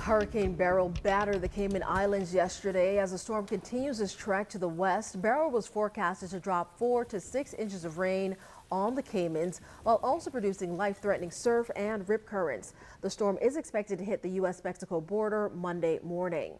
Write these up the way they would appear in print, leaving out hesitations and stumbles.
Hurricane Beryl battered the Cayman Islands yesterday. As the storm continues its trek to the west, Beryl was forecasted to drop 4 to 6 inches of rain on the Caymans, while also producing life-threatening surf and rip currents. The storm is expected to hit the U.S.-Mexico border Monday morning.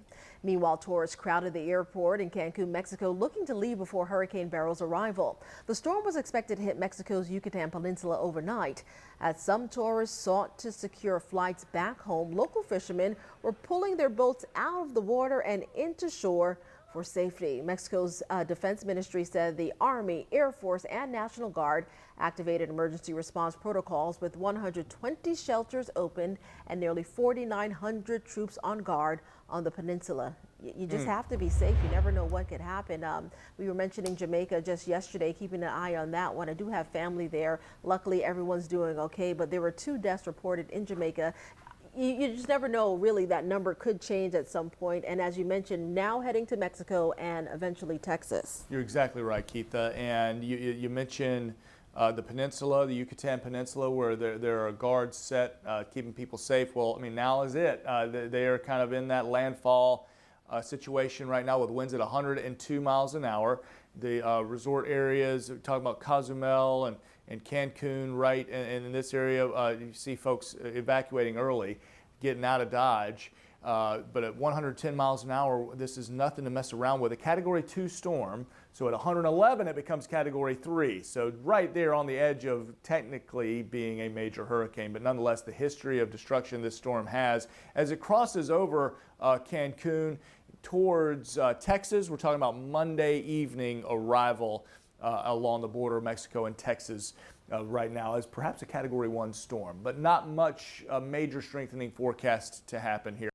Meanwhile, tourists crowded the airport in Cancun, Mexico, looking to leave before Hurricane Beryl's arrival. The storm was expected to hit Mexico's Yucatan Peninsula overnight. As some tourists sought to secure flights back home, local fishermen were pulling their boats out of the water and into shore for safety. Mexico's defense ministry said the Army, Air Force, and National Guard activated emergency response protocols with 120 shelters opened and nearly 4,900 troops on guard on the peninsula. You just have to be safe. You never know what could happen. We were mentioning Jamaica just yesterday, keeping an eye on that one. I do have family there. Luckily, everyone's doing okay, but there were 2 deaths reported in Jamaica. You just never know, really. That number could change at some point. And as you mentioned, now heading to Mexico and eventually Texas. You're exactly right, Keitha. And you mentioned the peninsula, the Yucatan Peninsula, where there are guards set keeping people safe. Well, I mean, now is it. They are kind of in that landfall situation right now with winds at 102 miles an hour. The resort areas, we're talking about Cozumel and Cancun, right? And in this area, you see folks evacuating early, getting out of Dodge. But at 110 miles an hour, this is nothing to mess around with. A Category 2 storm, so at 111 it becomes Category 3. So right there on the edge of technically being a major hurricane, but nonetheless the history of destruction this storm has. As it crosses over Cancun towards Texas, we're talking about Monday evening arrival along the border of Mexico and Texas right now as perhaps a Category 1 storm, but not much major strengthening forecast to happen here.